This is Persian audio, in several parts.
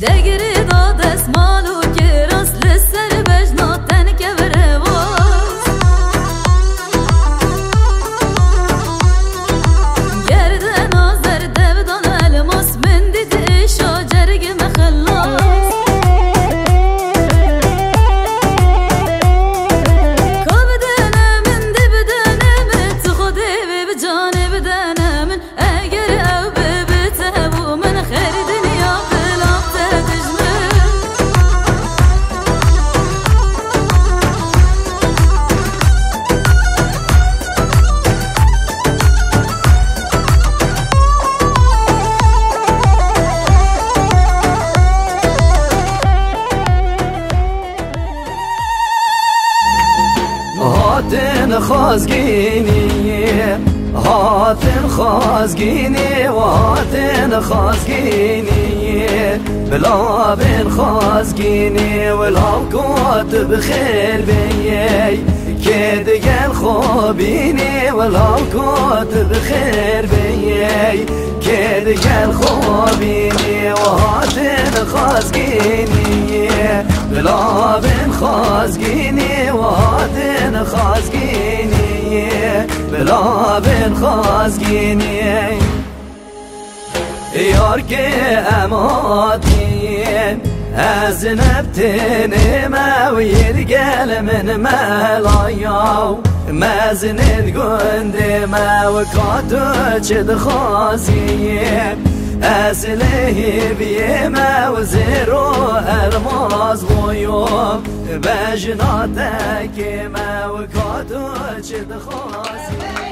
دگری داد اسمالو که راست لسر بجنا تنکه بره واز گرده نازر دبدان الماس من دیده ایشا جرگ مخلاص کا بدنه من دی بدنه من تو خوده به جانه بدنه من اگر او ببته و من خیر دنیا هاتن خازگینی و هاتن خازگینی بلا بن خازگینی ولو كنت بخير بيي كده الخوبيني ولو كنت بخير بيي كده الخوبيني وهاتن خازگینی بلا بن خازگینی وهاتن خازگینی بلا بن خازگینی یار که اماتین از نبتن ما ويرجال من ملاياو ما زند قند ما وكاتو چد خازيه أسله بيما وزيرو الماز ويوم بجناتك ما وكاتو چد خازيه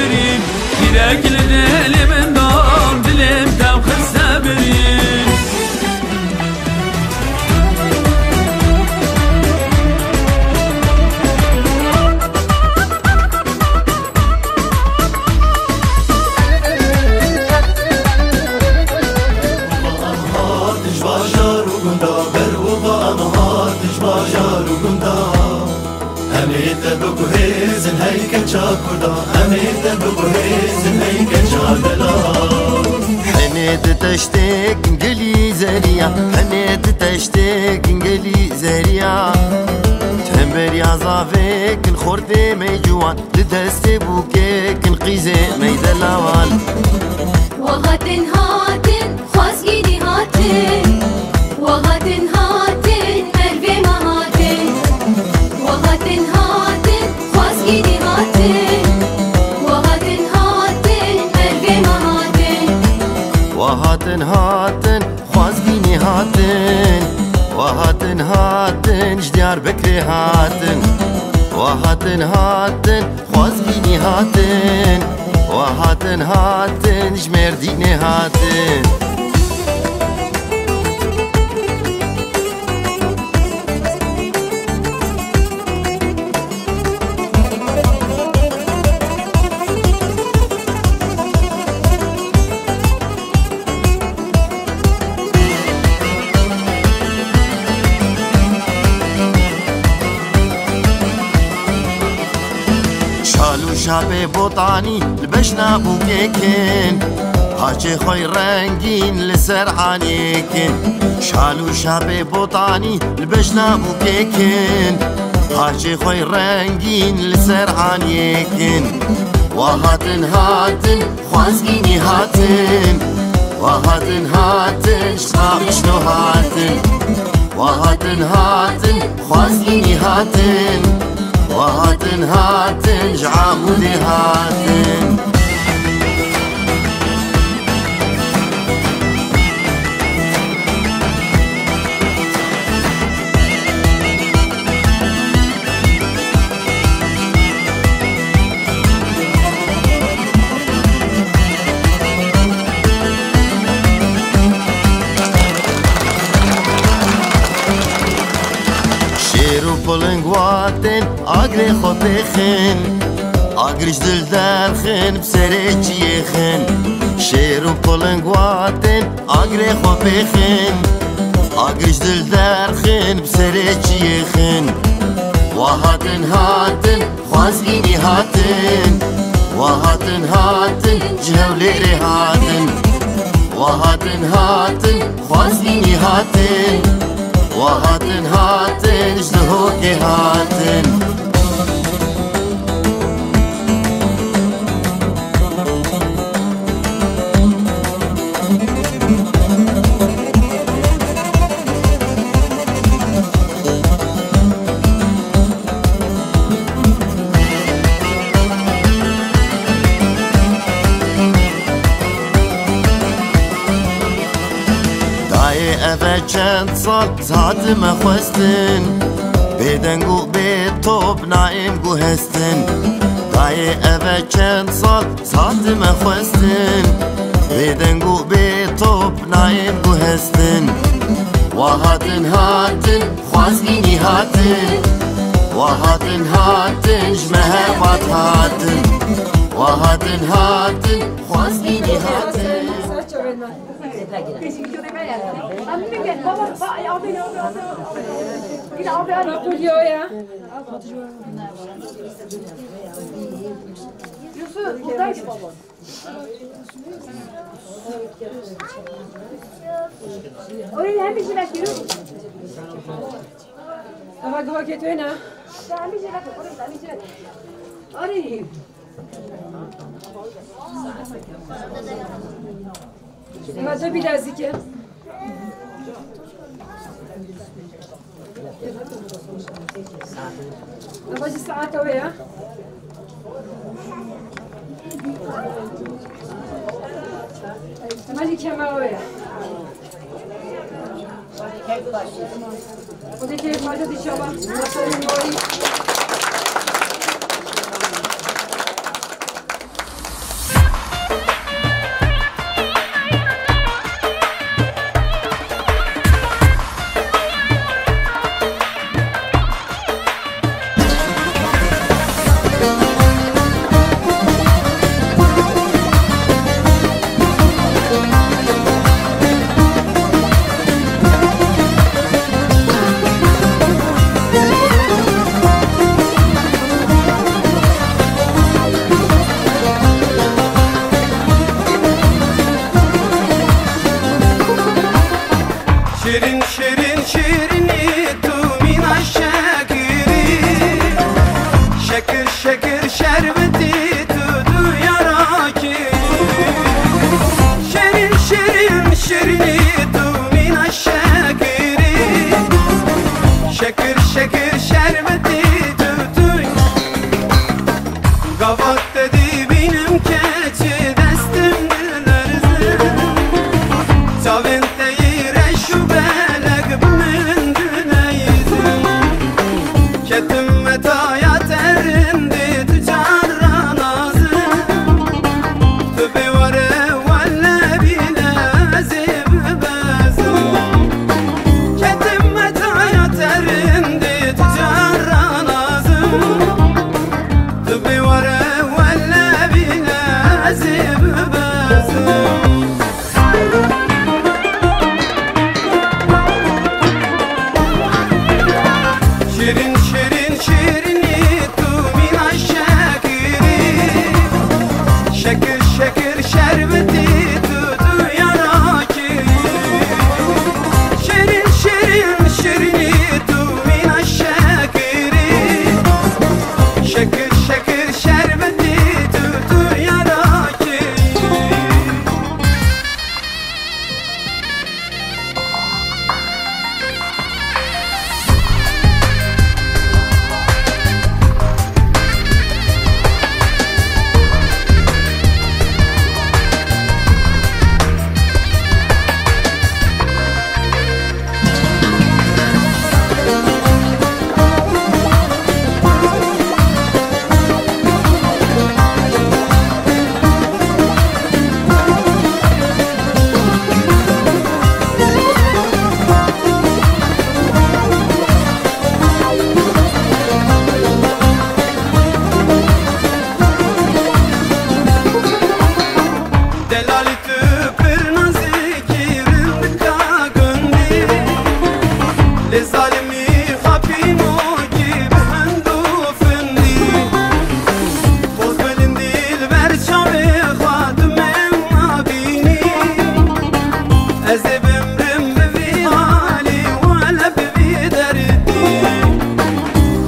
برين يراك لدالي من دام دلم توخ السابرين بگوهیزن هیکل چاکوردا همیت بگوهیزن هیکل چادلا هنیت تشتک انگلی زریا هنیت تشتک انگلی زریا تنبر یا زافک الخورد میجوان لدست بوکک القیزه میدلوان وغاتن هاتن خازگینی هاتن وغاتن هاتن مروی ما هاتن وغاتن هاتن خازگینی هاتن وغاتن هاتن مروی ما هاتن وهاتن هاتن خازگینی هاتن وهاتن هاتن جدیار بکری هاتن وهاتن هاتن خازگینی هاتن وهاتن هاتن جمردینی هاتن شابه بوطانی لبشنا بوکیکن هاچه خوی رنگین لسر عانیکن شالو شابه بوطانی لبشنا بوکیکن هاچه خوی رنگین لسر عانیکن وهاتن هاتن خوازگینی هاتن وهاتن هاتن شنو هاتن وهاتن هاتن خوازگینی هاتن وهاتن هاتن جعامودي هاتن پلنگواتن آگری خودخن آگریش دل درخن بسره چیخن شیر و پلنگواتن آگری خودخن آگریش دل درخن بسره چیخن وهاتن هاتن خوازگینی هاتن وهاتن هاتن جهوليري هاتن وهاتن هاتن خوازگینی هاتن وهاتن هاتن جدهوكي هاتن افا چند سال زاد ما خوستن بدنگو به توب نایم گو هستن دای افا چند سال زاد ما خوستن بدنگو به توب نایم گو هستن وهاتن هاتن خوازگینی هاتن وهاتن هاتن جمه بات هاتن وهاتن هاتن خوازگینی هاتن ماذا بلازك؟ نبغى الساعة ويا مالي كما ويا ودي كيف ما تدي شباب شکر شکر شربتی توی قوات دادی بینم که چه دستم دلرزه تاوین تیرش و بلق من دنیزم کتم متایا ترندی تو جارا نازم تو بیواره ولا بیلازی ببازم کتم متایا ترندی تو جارا نازم تو بیواره ولا بیلازی ببازم شیرین شیرین شیرینی تو مینا شکری شکر شکر شربتی تو یارا کی شیرین شیرین شیرینی تو مینا شکری شکر شکر شربتی تو یارا کی دلالی تو پرنازی گیرند کاغندی لظالمی خپیمو گی بهندو فندی باز بلندیل برچاوی خادمم نبینی از بمرم ببی حالی ولا ببی دردی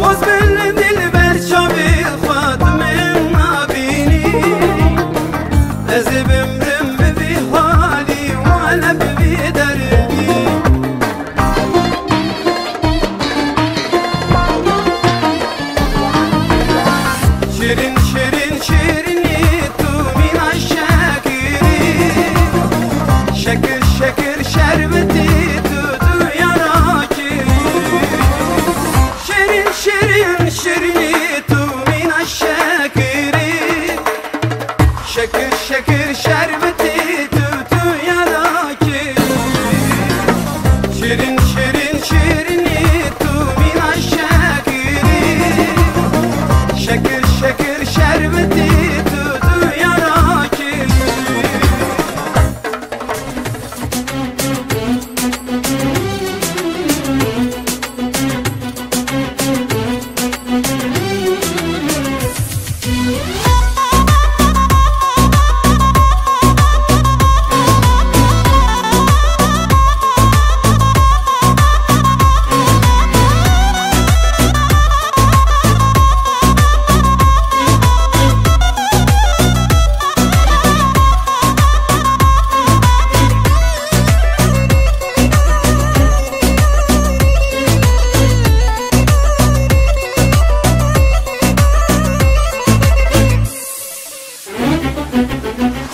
باز بلندیل برچاوی خادمم نبینی از بمرم ببی حالی ولا ببی دردی شیرین شیرین شیرینی تو مینا شکری شکر شکر شربتی تو یارا کی شیرین شیرین شیرینی تو مینا شکری شکر شکر شربتی تو یارا کی شیرین شیرین شیرینی تو مینا شکری شکر شکر شربتی تو یارا کی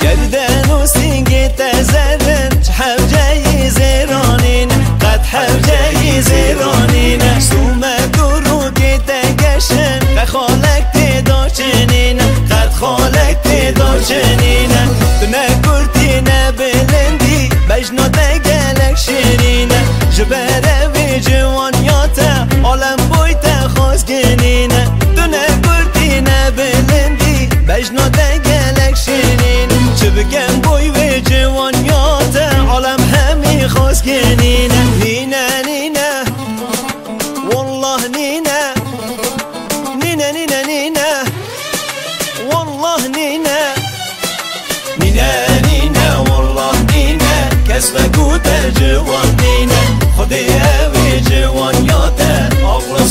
گردن و سینگت زدن حوجه زیرانین قد حوجه زیرانین سومه دروگت گشن قد خالک تداشنین قد خالک تداشنین تو نگرتی نبلندی بجنا دگلک شیرین جبره وی جوانیاتا عالم بویتا خواستگنین تو نگرتی نبلندی بجنا دگلک شیرین چه بگم بوی و جوانیات عالم همی خواستگنین نینه نینه والله نینه نینه نینه نینه والله نینه نینه نینه والله نینه کسب گوته جوان نینه خودی اوی جوانیات آقل